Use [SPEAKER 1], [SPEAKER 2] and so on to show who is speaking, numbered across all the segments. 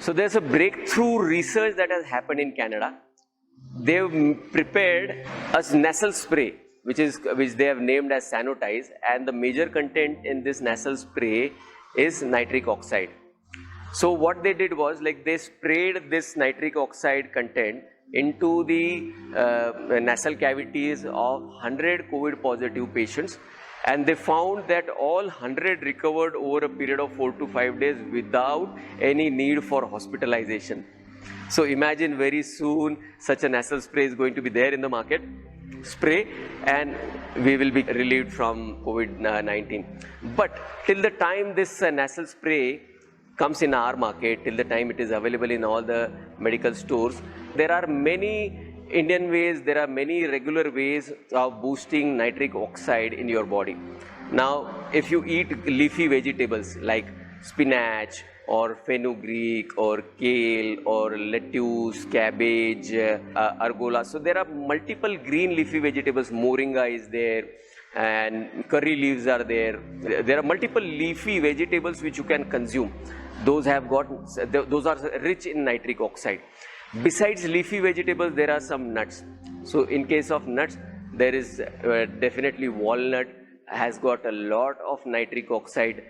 [SPEAKER 1] So there's a breakthrough research that has happened in Canada. They've prepared a nasal spray, which they have named as Sanotize, and the major content in this nasal spray is nitric oxide. So what they did was, like, they sprayed this nitric oxide content into the nasal cavities of 100 COVID positive patients, and they found that all 100 recovered over a period of 4 to 5 days without any need for hospitalization. So imagine very soon such a nasal spray is going to be there in the market, spray, and we will be relieved from COVID-19. But till the time this nasal spray comes in our market, till the time it is available in all the medical stores, there are many Indian ways, there are many regular ways of boosting nitric oxide in your body. Now, if you eat leafy vegetables like spinach or fenugreek or kale or lettuce, cabbage, arugula, so there are multiple green leafy vegetables. Moringa is there, and curry leaves are there. There are multiple leafy vegetables which you can consume. Those are rich in nitric oxide. Besides leafy vegetables, there are some nuts. So in case of nuts, there is definitely walnut has got a lot of nitric oxide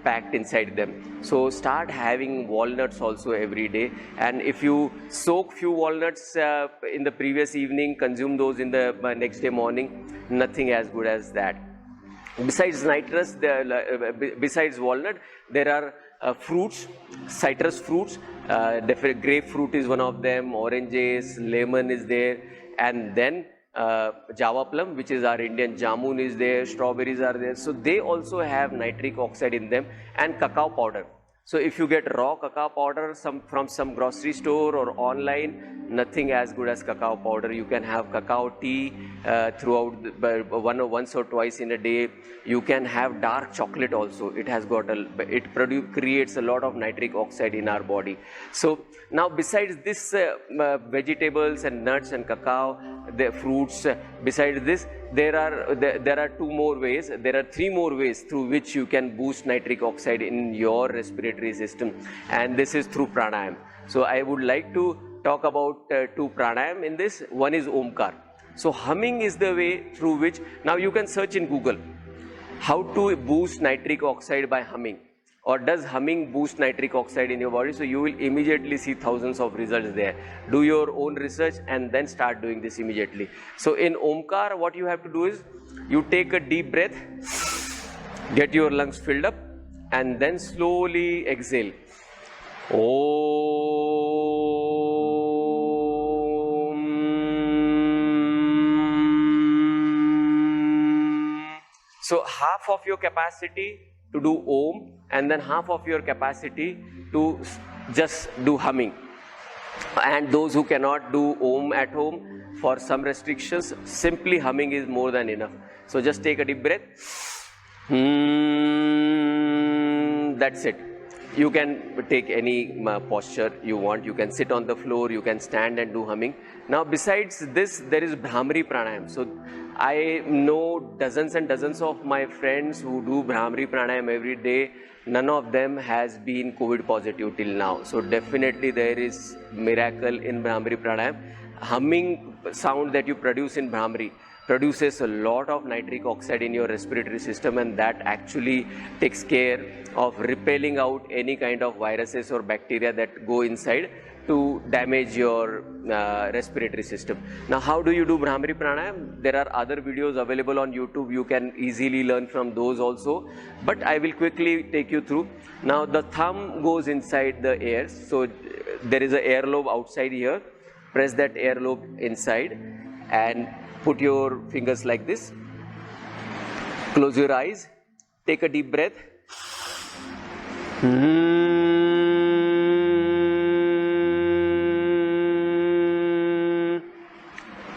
[SPEAKER 1] packed inside them. So start having walnuts also every day, and if you soak few walnuts in the previous evening, consume those in the next day morning, nothing as good as that. Besides nitrous, besides walnut, there are fruits, citrus fruits. Grapefruit is one of them, oranges, lemon is there, and then Java plum, which is our Indian jamun, is there, strawberries are there. So they also have nitric oxide in them, and cacao powder. So if you get raw cacao powder from some grocery store or online, nothing as good as cacao powder. You can have cacao tea throughout once or twice in a day. You can have dark chocolate also. It has got creates a lot of nitric oxide in our body. So now, besides this vegetables and nuts and cacao, the fruits, besides this, there are two more ways. There are three more ways through which you can boost nitric oxide in your respiratory system, and this is through pranayam. So I would like to talk about two pranayam in this. One is Omkar. So humming is the way through which, now you can search in Google how to boost nitric oxide by humming, or does humming boost nitric oxide in your body. So you will immediately see thousands of results there. Do your own research and then start doing this immediately. So in Omkar, what you have to do is, you take a deep breath, get your lungs filled up, and then slowly exhale. So half of your capacity to do Om, and then half of your capacity to just do humming. And those who cannot do Om at home, for some restrictions, simply humming is more than enough. So just take a deep breath. That's it. You can take any posture you want. You can sit on the floor, you can stand and do humming. Now besides this, there is Bhramari Pranayam. So I know dozens and dozens of my friends who do Bhramari Pranayam every day. None of them has been COVID positive till now. So definitely there is miracle in Bhramari Pranayam. Humming sound that you produce in Bhramari produces a lot of nitric oxide in your respiratory system, and that actually takes care of repelling out any kind of viruses or bacteria that go inside to damage your respiratory system. Now, how do you do Bhramari Pranayam? There are other videos available on YouTube. You can easily learn from those also, but I will quickly take you through. Now, the thumb goes inside the ears. So there is an earlobe outside here. Press that earlobe inside and put your fingers like this. Close your eyes. Take a deep breath.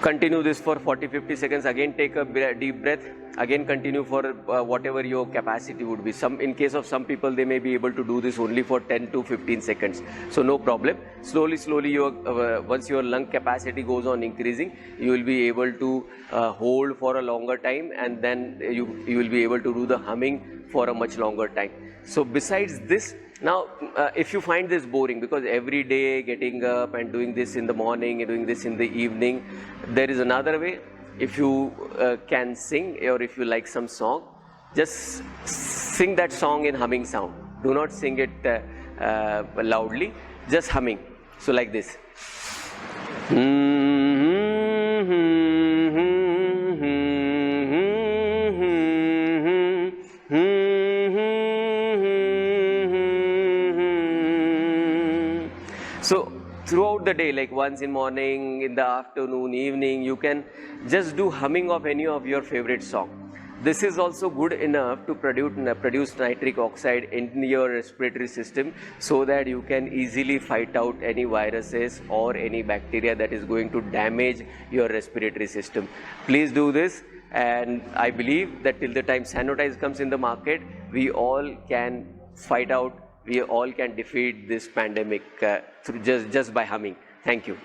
[SPEAKER 1] Continue this for 40-50 seconds. Again take a deep breath. again continue for whatever your capacity would be. In case of some people, they may be able to do this only for 10 to 15 seconds. So no problem. Slowly, once your lung capacity goes on increasing, you will be able to hold for a longer time, and then you will be able to do the humming for a much longer time. So besides this, now if you find this boring, because every day getting up and doing this in the morning and doing this in the evening, there is another way. If you can sing, or if you like some song, just sing that song in humming sound. Do not sing it loudly, just humming. So like this. So throughout the day, like once in morning, in the afternoon, evening, you can just do humming of any of your favorite song. This is also good enough to produce nitric oxide in your respiratory system, so that you can easily fight out any viruses or any bacteria that is going to damage your respiratory system. Please do this, and I believe that till the time Sanotize comes in the market, we all can fight out, we all can defeat this pandemic through just by humming. Thank you.